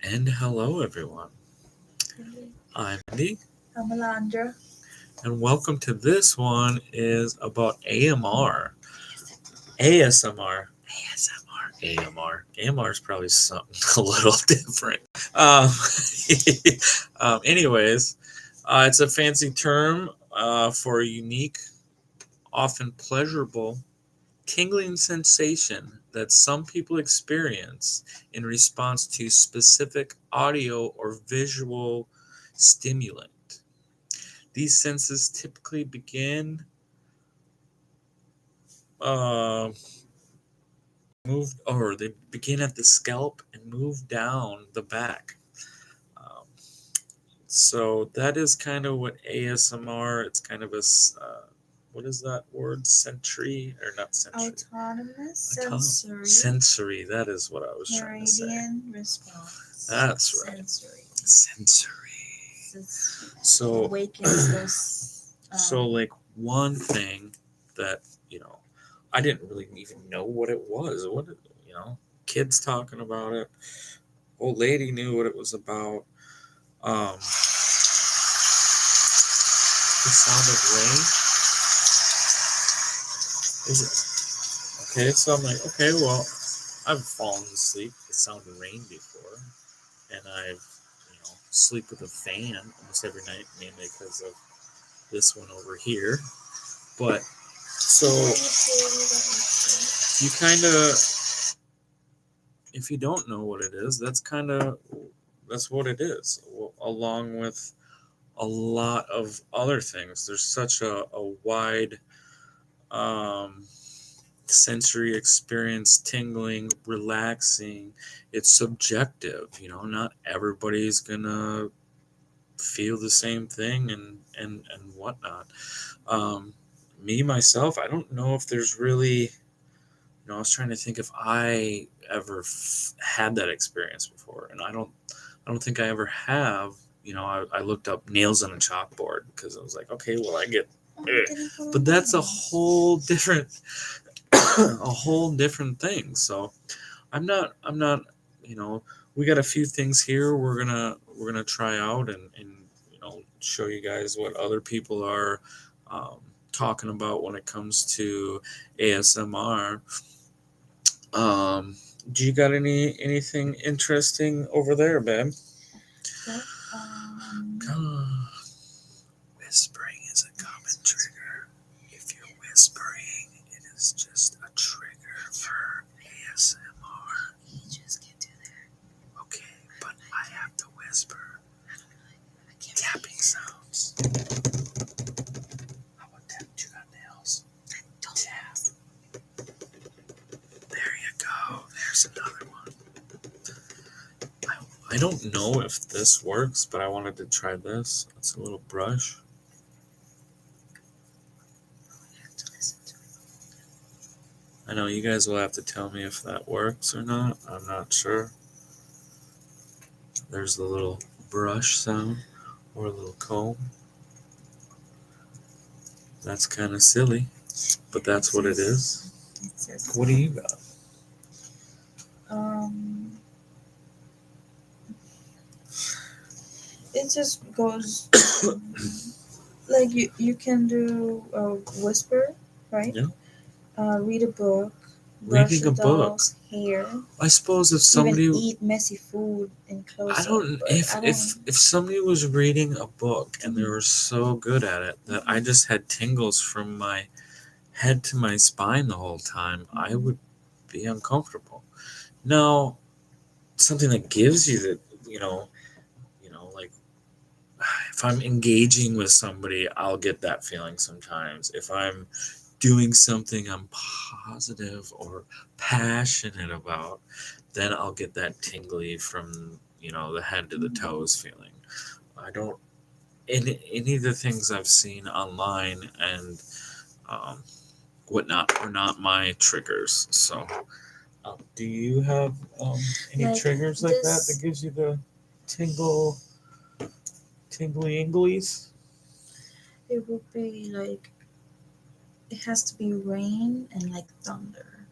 And hello, everyone. I'm Andy, I'm Alondra. and welcome to this one is about AMR. ASMR. AMR is probably something a little different. Um, anyways, it's a fancy term for a unique, often pleasurable, tingling sensation that some people experience in response to specific audio or visual stimulant. These senses typically uh, they begin at the scalp and move down the back. Um, so that is kind of what ASMR. It's kind of what is that word? Sensory or not sensory? Autonomous sensory Sensory. That is what I was trying to say. meridian response. That's right. Sensory. So awakens those. So like one thing that I didn't really even know what it was. Kids talking about it. Old lady knew what it was about. The sound of rain. Is it okay? So I'm like, okay, well, I've fallen asleep to the sound of rain before, and I've sleep with a fan almost every night, mainly because of this one over here. But so you kind of, if you don't know what it is, that's what it is, along with a lot of other things. There's such a wide sensory experience, tingling, relaxing. It's subjective, not everybody's gonna feel the same thing and whatnot. Me myself, I don't know if there's really, I was trying to think if I ever had that experience before, and I don't think I ever have. I looked up nails on a chalkboard because I was like, okay, well, I get, but that's a whole different, a whole different thing. So I'm not. We got a few things here we're gonna try out and show you guys what other people are um, talking about when it comes to ASMR. Um, do you got anything interesting over there, babe? Well, Whispering is a common trigger. If you're whispering, it is just a trigger for ASMR. You just can't do that. Okay, but I have to whisper. Tapping sounds. How about tap? You got nails? Don't Tap. There you go. There's another one. I don't know if this works, but I wanted to try this. It's a little brush. have to listen to it. I know you guys will have to tell me if that works or not. I'm not sure. There's the little brush sound or a little comb. That's kind of silly, but that's what it is. It says, What do you got? it just goes like you can do a whisper, right? Yeah. Read a book, brush Reading a a book. doll's hair, I suppose if somebody even eat messy food in close I don't if somebody was reading a book and they were so good at it that I just had tingles from my head to my spine the whole time, I would be uncomfortable. Now, something that gives you the, like if I'm engaging with somebody, I'll get that feeling sometimes. If I'm doing something I'm positive or passionate about, then I'll get that tingly from, the head to the toes feeling. I don't, any of the things I've seen online and um, whatnot are not my triggers. So, do you have any Like triggers like that this- that gives you the tingly inglies? it would be like it has to be rain and like thunder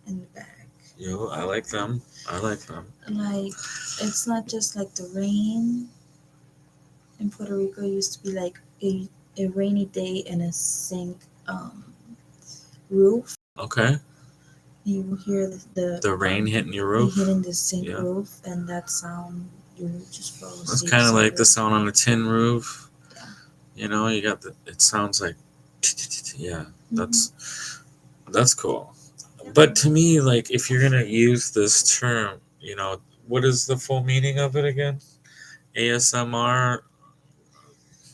in the back. I like them. Like it's not just like the rain in Puerto Rico. It used to be like a rainy day and a sink roof. Okay. You will hear The rain hitting your roof. hitting the sink Yeah. roof, and that sound you would just fall It's asleep. kind of so like the good. sound on a tin roof. Yeah. You know, you got the. It sounds like. Yeah, that's cool. Yeah. But to me, like, if you're gonna use this term, what is the full meaning of it again? ASMR,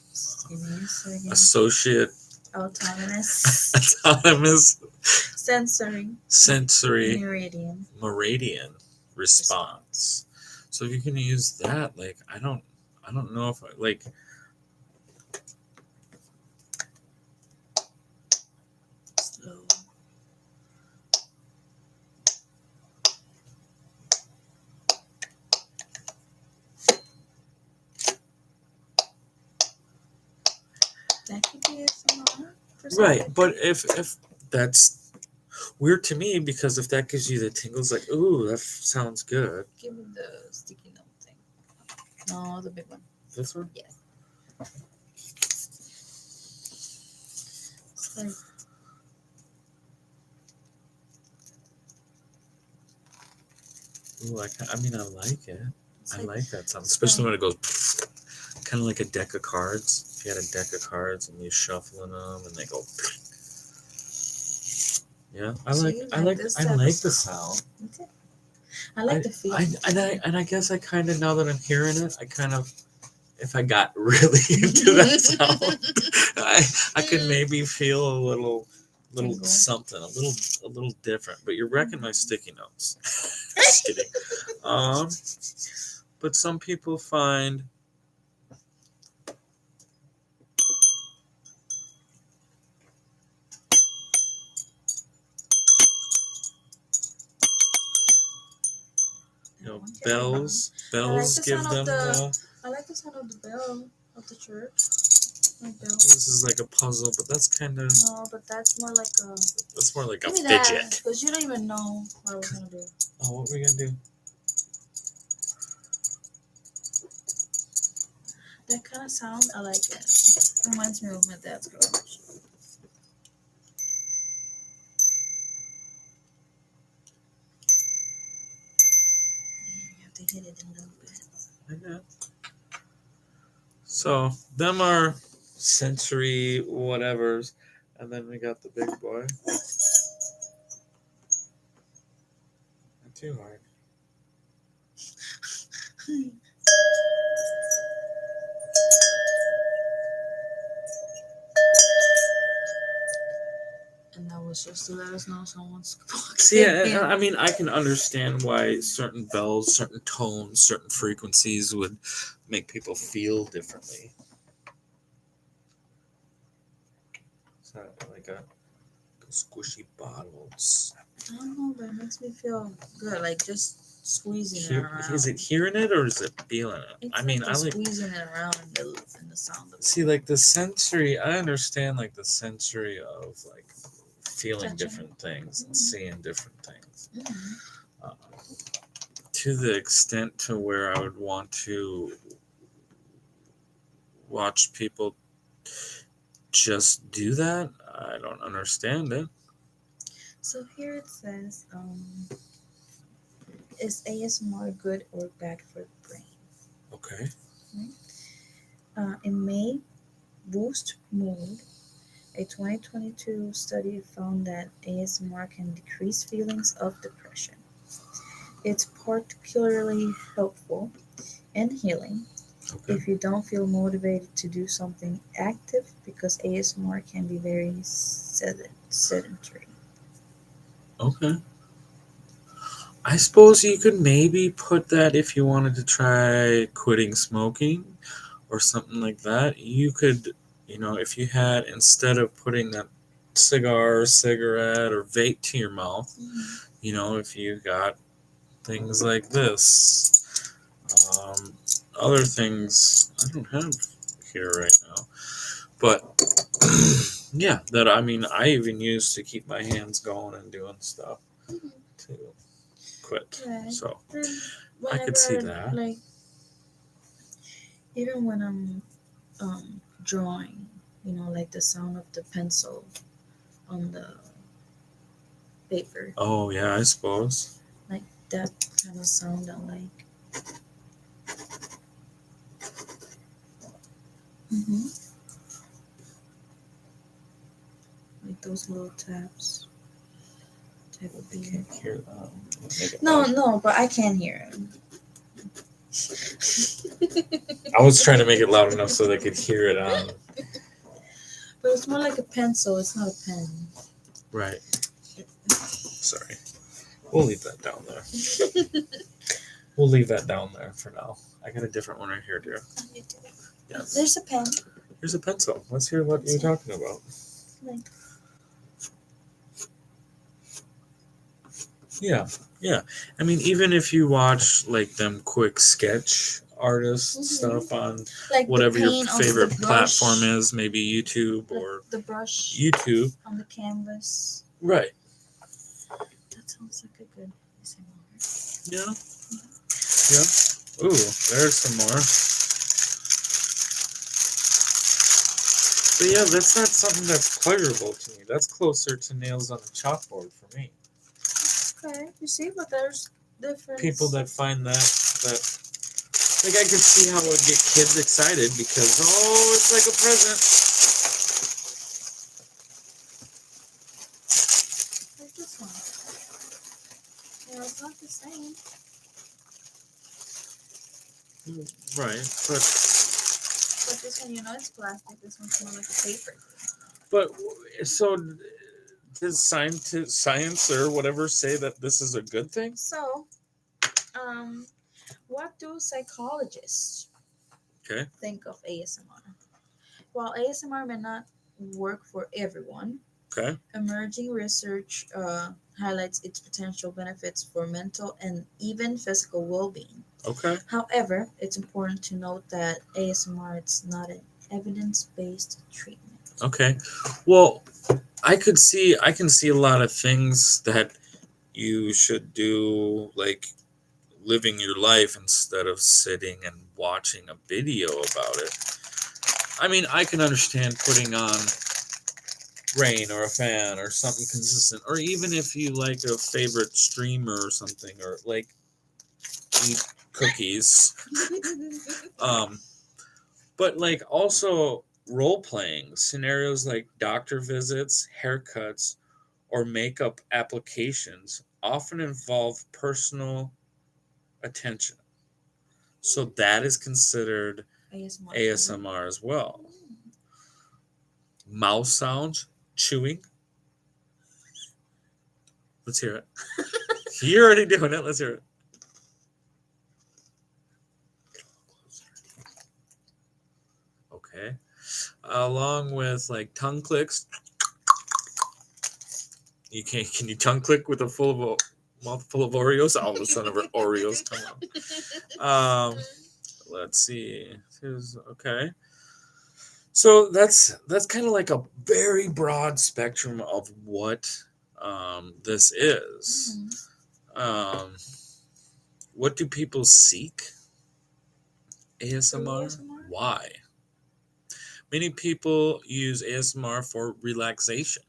Just give me a second. associate Autonomous autonomous sensory sensory meridian. meridian response. So if you can use that, like, I don't know if I like. Slow. That could be ASMR. Right, but if that's weird to me, because if that gives you the tingles, like, ooh, that sounds good. Give me the sticky note thing. No, the big one. This one? Yes. It's like Ooh, I mean, I like it. I like that sound, it's especially like- when it goes kind of like a deck of cards. If you had a deck of cards and you shuffling them and they go. Yeah, I So like you I like like this I type of like the sound. sound. Okay. I like the feeling. And I guess I kind of, now that I'm hearing it, I kind of, if I got really into that sound, I could maybe feel a little Tingle. something, a little different. But you're wrecking my sticky notes. Just kidding. But some people find bells give them I like the sound of the bell of the church. Like bell. This is like a puzzle, but that's kind of No, but that's more like a. That's more like a Give me that, fidget. because you don't even know what I was gonna do. Oh, what are we gonna do? That kind of sound, I like it. Reminds me of my dad's garage. You have to hit it a little bit. I know. So them are sensory whatevers, and then we got the big boy. Not too hard. And that was just to let us know someone's walking. See, I mean, I can understand why certain bells, certain tones, certain frequencies would make people feel differently. It's not like a squishy bottles. I don't know, but it makes me feel good, like just squeezing it around. Is it hearing it or is it feeling it? It's I mean, like I like squeezing it around in the sound of it. See, like the sensory. I understand, like the sensory of like feeling Touching. different things and seeing different things. Mm-hmm. To the extent to where I would want to watch people just do that, I don't understand it. So here it says, is ASMR good or bad for the brain? Okay. It may boost mood. A 2022 study found that ASMR can decrease feelings of depression. It's particularly helpful and healing Okay. if you don't feel motivated to do something active, because ASMR can be very sedentary. Okay. I suppose you could maybe put that if you wanted to try quitting smoking or something like that. You could, if you had, instead of putting that cigar or cigarette or vape to your mouth, if you got things like this, other things I don't have here right now, but yeah, that I mean, I even use to keep my hands going and doing stuff to quit. Right. So I could see whenever that. like even when I'm drawing, like the sound of the pencil on the paper, Oh yeah, I suppose. like that kind of sound I like. hmm Like those little taps, type of beat. Can't hear that. Make it No, loud. no, but I can hear it. I was trying to make it loud enough so they could hear it on. But it's more like a pencil. It's not a pen. Right. Sorry. We'll leave that down there. We'll leave that down there for now. I got a different one right here, dear. Yes. There's a pen. Here's a pencil. Let's hear what you're talking about. Like, Yeah, yeah. I mean, even if you watch like them quick sketch artist stuff on like whatever the your paint on favorite the brush, platform is, maybe YouTube or the brush YouTube. on the canvas. Right. That sounds like a good ASMR. Yeah. Yeah. Ooh, there's some more. But yeah, that's not something that's pleasurable to me. That's closer to nails on a chalkboard for me. Okay, you see, but there's different People that find that like I could see how it would get kids excited because it's like a present. Like this one. It's not the same. Right, But this one, it's plastic. This one's more like a paper. but so does science or whatever say that this is a good thing? So, what do psychologists Okay. think of ASMR? While ASMR may not work for everyone, Okay. emerging research highlights its potential benefits for mental and even physical well-being. Okay. However, it's important to note that ASMR is not an evidence-based treatment. Okay. Well, I can see a lot of things that you should do, like living your life instead of sitting and watching a video about it. I mean, I can understand putting on rain or a fan or something consistent, or even if you like a favorite streamer or something, or like eat cookies. But like also role playing scenarios like doctor visits, haircuts, or makeup applications often involve personal attention. So that is considered ASMR. ASMR as well. Mouth sounds, chewing. Let's hear it. You're already doing it. Let's hear it. Okay. Along with like tongue clicks. Can you tongue click with a mouth full of Oreos? All of a sudden, Oreos come out. Let's see. Okay. So that's kind of like a very broad spectrum of what this is. Um, what do people seek? ASMR? Why? Many people use ASMR for relaxation.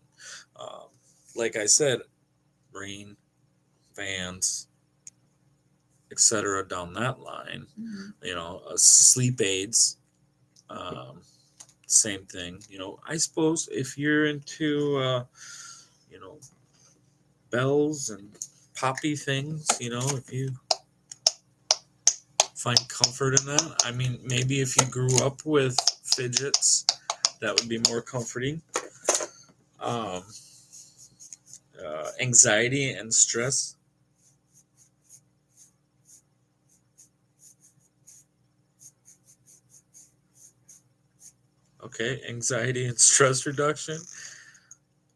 Like I said, rain, fans, etc. down that line. Sleep aids. Same thing. I suppose if you're into, bells and poppy things, if you find comfort in that. I mean, maybe if you grew up with fidgets, that would be more comforting. Anxiety and stress. Okay, anxiety and stress reduction.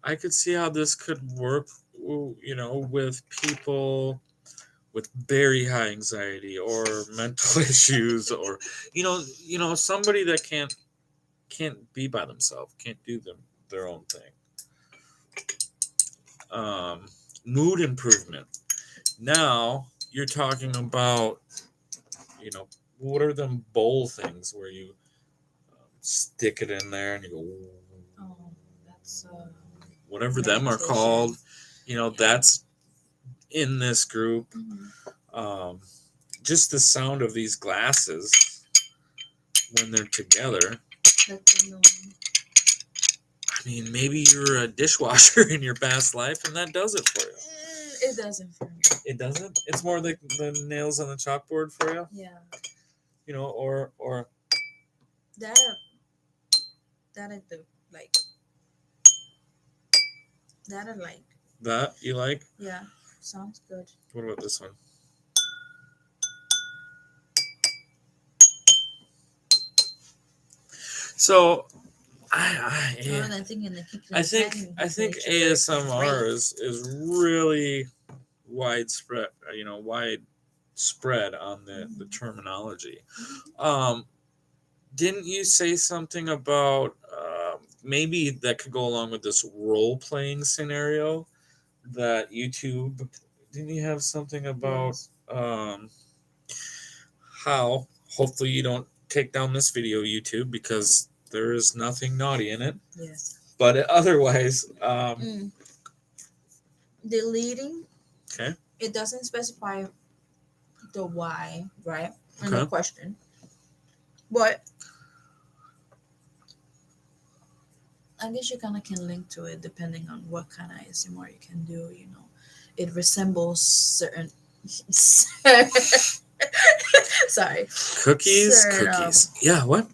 I could see how this could work, with people with very high anxiety or mental issues, or somebody that can't be by themselves, can't do their own thing. Mood improvement. Now you're talking about you know, what are them bowl things where you stick it in there and you go, Oh, that's whatever them are meditation. called, you know, Yeah. that's in this group. Hmm. Um, just the sound of these glasses when they're together. That thing going. I mean, maybe you're a dishwasher in your past life, and that does it for you. It doesn't for me. It doesn't. It's more like the nails on the chalkboard for you, Yeah. you know, or That that I do like. That I like. that you like. Yeah. Sounds good. What about this one? So Rather than thinking the kick I and think bang I think nature is ASMR great. is really widespread. You know, widespread on the Mhm. terminology. Mhm. Um, didn't you say something about maybe that could go along with this role playing scenario that YouTube? Didn't you have something about Yes. um, how? Hopefully, you don't take down this video, YouTube, because there is nothing naughty in it. Yes. But otherwise, Mm. Deleting. okay, It doesn't specify the why, right? And the okay. question. But I guess you kind of can link to it depending on what kind of ASMR you can do. You know, it resembles certain. Sorry, Cookies, certain cookies. Yeah, what?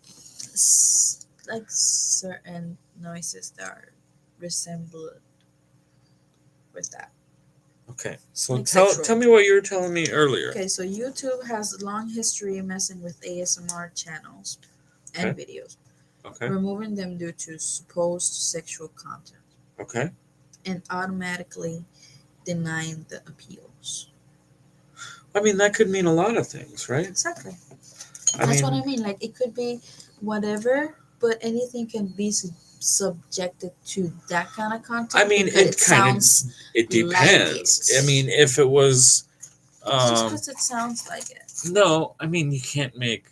like certain noises that are resembled with that, Okay, so like tell sexual. me what you were telling me earlier. Okay, so YouTube has a long history messing with ASMR channels Okay, and videos, okay, removing them due to supposed sexual content okay. and automatically denying the appeals. I mean, that could mean a lot of things, right? Exactly. I That's what I mean, mean. Like it could be whatever, but anything can be subjected to that kind of I content mean, because it it kind of sounds it like depends. I it. mean, if it was, Just um, because it sounds like it. no, I mean, you can't make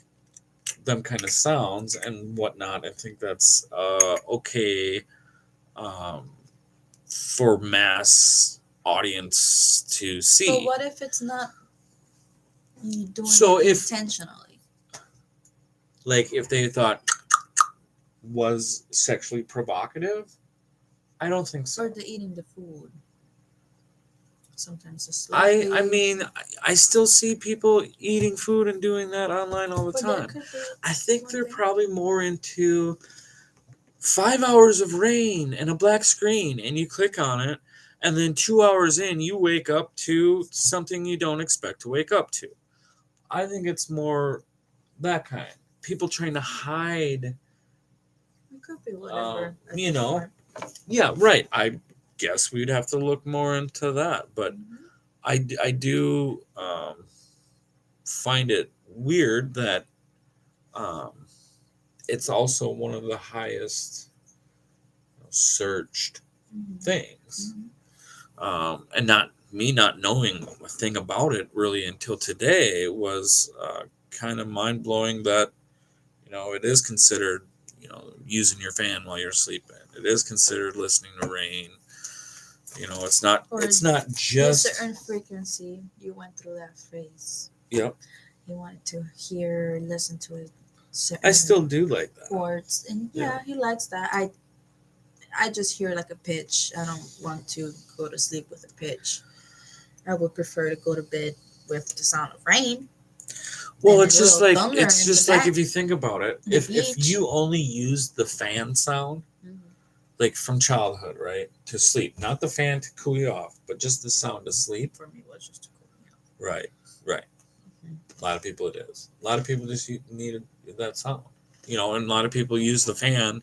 them kind of sounds and whatnot. I think that's okay um, for mass audience to But see. what if it's not you doing So it if intentionally? like if they thought was sexually provocative, I don't think Or so. the eating the food. Sometimes the I sleepy. mean I still see people eating food and doing that online all the But that time. could be I think one they're thing. probably more into 5 hours of rain and a black screen, and you click on it, and then 2 hours in, you wake up to something you don't expect to wake up to. I think it's more that kind. People trying to hide, It could be whatever at you this know, point. yeah, right. I guess we'd have to look more into that, but Hmm. I do find it weird that um, it's also one of the highest searched Hmm. things. Hmm. And not me not knowing a thing about it really until today was kind of mind blowing that it is considered using your fan while you're sleeping. It is considered listening to rain. Or It's not the just. certain frequency you went through that phase. Yep. He wanted to hear, listen to a I certain still do like that. chords, and Yeah. yeah, he likes that. I just hear like a pitch. I don't want to go to sleep with a pitch. I would prefer to go to bed with the sound of rain Well, and a it's just little like thunder it's in the just like back, if you think about it, the if beach. you only use the fan sound, Hmm. like from childhood, right, to sleep, not the fan to cool you off, but just the sound to sleep. For me, it was just a cool. Right, right. Hmm. A lot of people it is. A lot of people just needed that sound, and a lot of people use the fan,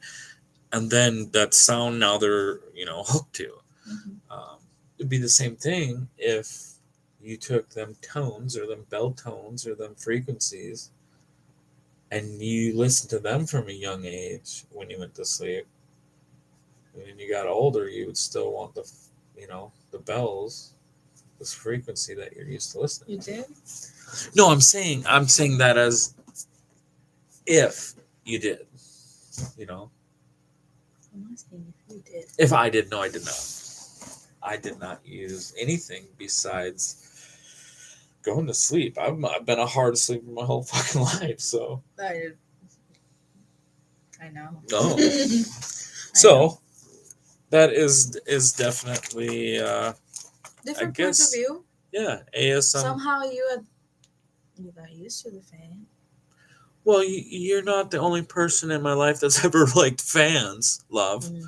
and then that sound now they're hooked to. Hmm. Um, it'd be the same thing if you took them tones or them bell tones or them frequencies and you listened to them from a young age when you went to sleep. When you got older, you would still want the bells, this frequency that you're used to listening You to. did? No, I'm saying that as if you did, you know. I'm asking if you did. If I did, no, I did not. I did not use anything besides going to sleep. I've been a hard sleeper my whole fucking life, so. I know. No. I know. So that is definitely I Different points of guess view. yeah, ASM. Somehow you got used to the fan. Well, you're not the only person in my life that's ever liked fans, love. Mm.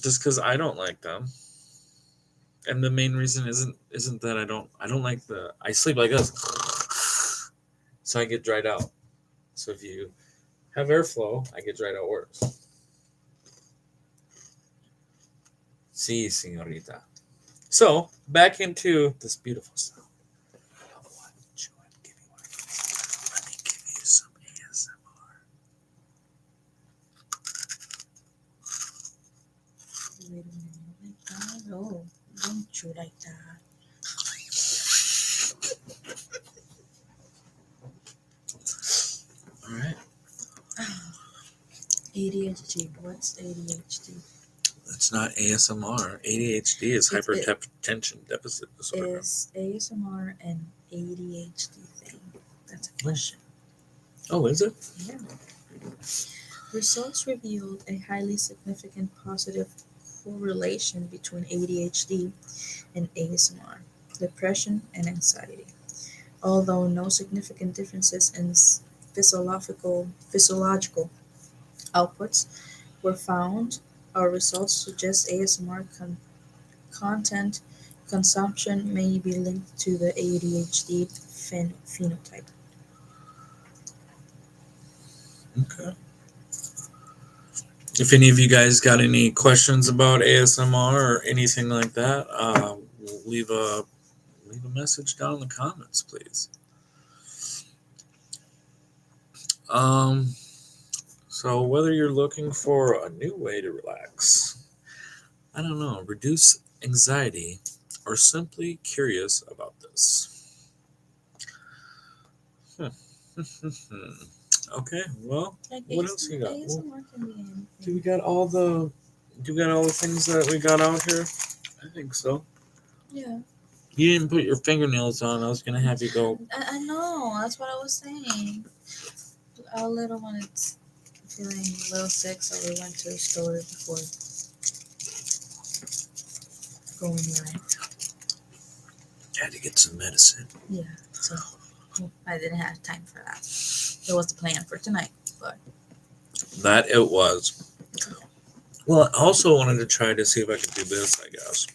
Just because I don't like them, and the main reason isn't that I don't like the I sleep like this, so I get dried out. So if you have airflow, I get dried out worse. Sí, señorita. So back into this beautiful sound. Let me give you some ASMR. Wait a minute, like that? No, don't chew like that. All right. ADHD. What's ADHD? It's not ASMR. ADHD is It hypertension deficit disorder. is ASMR and ADHD thing. That's a question. Oh, is it? Yeah. Results revealed a highly significant positive correlation between ADHD and ASMR, depression, and anxiety. Although no significant differences in physiological outputs were found, our results suggest ASMR content consumption may be linked to the ADHD phenotype. Okay. If any of you guys got any questions about ASMR or anything like that, leave a message down in the comments, please. Um, so whether you're looking for a new way to relax, I don't know, reduce anxiety, or simply curious about this. Okay, well, Like what else you got? Well, ASMR can be anything. do we got all the do we got all the things that we got out here? I think so. Yeah, You didn't put your fingernails on. I was gonna have you go. I know. That's what I was saying. Our little one is feeling a little sick, so we went to the store before going live. Had to get some medicine. Yeah, so I didn't have time for that. It was the plan for tonight, but That it was. Well, I also wanted to try to see if I could do this. I guess.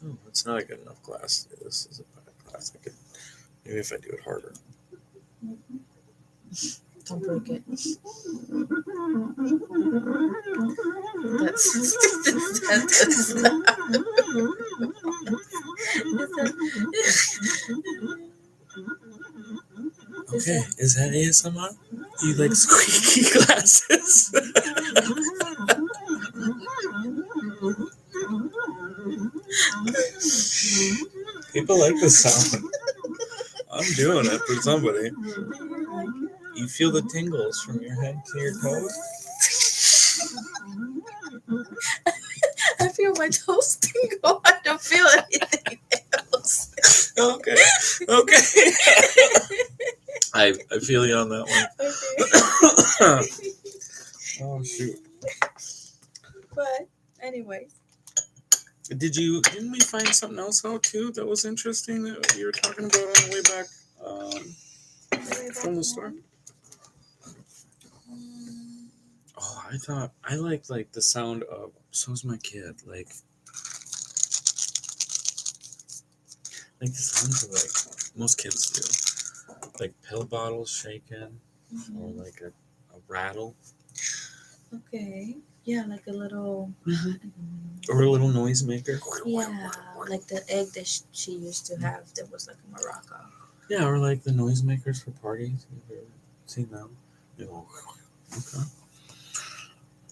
Oh, it's not a good enough glass. This is a bad glass. I could maybe if I do it harder. don't break it. That's Okay, is that ASMR? You like squeaky glasses? People like the sound. I'm doing it for somebody. You feel the tingles from your head to your toes? I feel my toes tingle. I don't feel anything else. Okay. I feel you on that one. Okay. Oh shoot. But anyways, Didn't we find something else out too that was interesting that you were talking about on the way back from the store? Oh, I thought I like the sound of so's my kid. Like the sounds of like most kids do. Like pill bottles shaking or like a rattle. Okay. Yeah, like a little. Mm-hmm. Or a little noisemaker. Yeah, like the egg that she used to have that was like a maraca. Yeah, or like the noisemakers for parties. Have you ever seen them? You go, okay.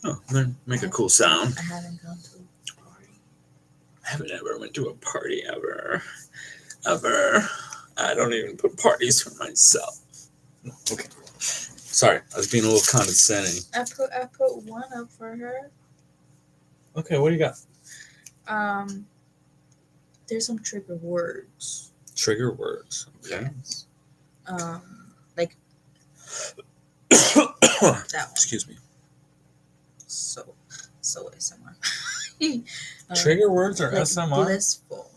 Oh, then make a cool sound. I haven't gone to a party. I haven't ever went to a party ever. Ever. I don't even put parties for myself. No, okay. Sorry, I was being a little condescending. I put one up for her. Okay, what do you got? Um, there's some trigger words. Trigger words. Okay. Yes. Like that one. Excuse me. So ASMR. Trigger words or like SMR? blissful.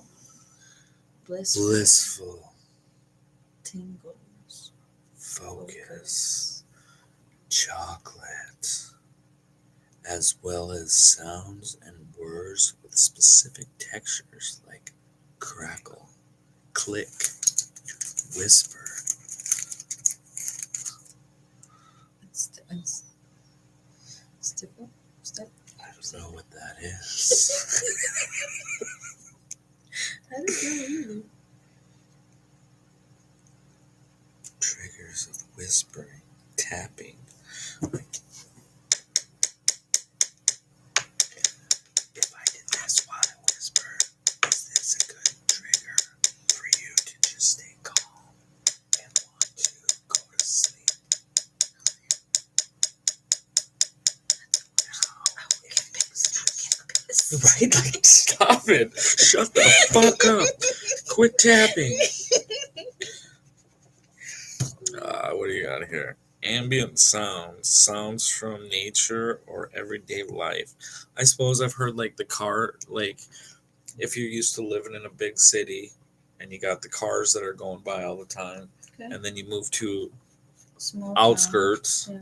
Blissful. Tingles. Focus. Chocolate. As well as sounds and words with specific textures like crackle, click, whisper. Stipple. Step. I don't know what that is. I don't know either. Triggers of whispering, tapping. Like, if I did this while I whisper, is this a good trigger for you to just stay calm and want to go to sleep? Right? Like, stop it. Shut the fuck up. Quit tapping. What do you got here? Ambient sounds. Sounds from nature or everyday life. I suppose I've heard like the car, like if you're used to living in a big city and you got the cars that are going by all the time, Okay. and then you move to Small outskirts town.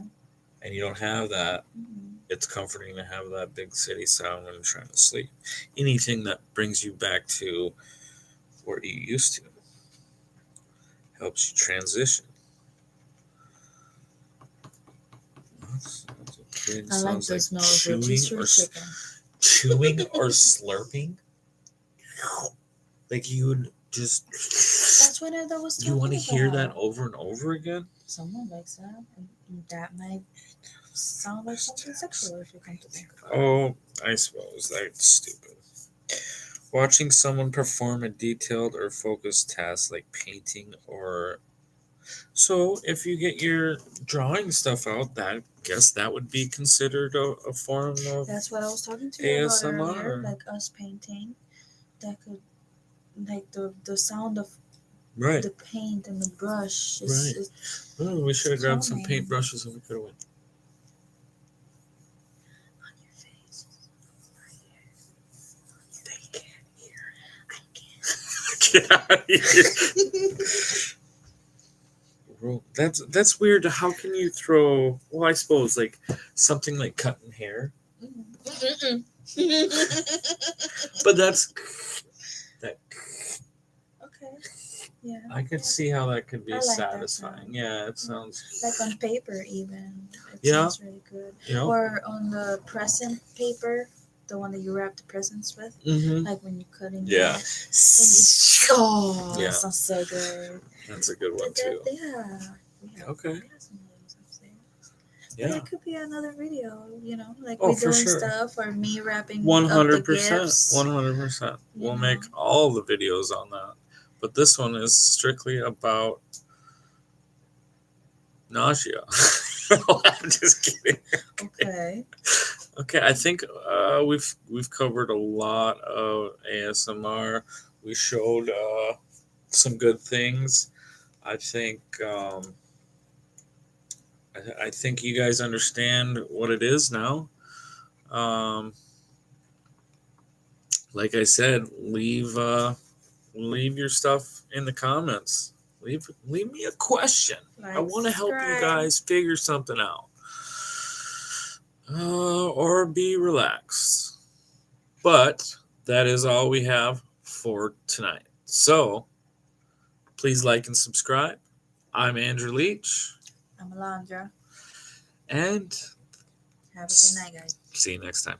Yeah. and you don't have that, Mm-hmm. it's comforting to have that big city sound when you're trying to sleep. Anything that brings you back to where you used to helps you transition. That's okay. I like the smell of rotisserie chicken. Chewing or slurping. Like you would just. That's what I was talking You want to hear about. that over and over again? Someone likes that. And that might sound like something sexual if you come to think about it. Oh, I suppose that's stupid. Watching someone perform a detailed or focused task like painting or. So if you get your drawing stuff out, that guess that would be considered a form of That's what I was talking to you about earlier. ASMR. Like us painting, that could, like the sound of Right. the paint and the brush. Right. Oh, we should have grabbed some calming. paintbrushes and we could have went. On your face. They can't hear. I can't. Get out of here. Well, that's weird. How can you throw? Well, I suppose like something like cutting hair, but that's that. Okay. Yeah. I could see how that could be I like that satisfying. sound. Yeah, it sounds Like on paper, even. It Yeah. sounds really good. you know. Or on the present paper, the one that you wrap the presents with. Mm-hmm. Like when you're cutting Yeah. it. And Yeah. it sounds so good. That's a good one too. Yeah. Okay. We have some of those upstairs. Yeah. That could be another video, like Oh, we for doing sure. stuff or me wrapping 100%. up the gifts. 100%. We'll You make know. all the videos on that. But this one is strictly about nausea. I'm just kidding. Okay. Okay, I think we've covered a lot of ASMR. We showed some good things. I think I think you guys understand what it is now. Um, like I said, leave your stuff in the comments. Leave me a question. I want to help you guys figure something out. Or be relaxed. But that is all we have for tonight. So please like and subscribe. I'm Andrew Leach. I'm Alondra. And Have a good night, guys. see you next time.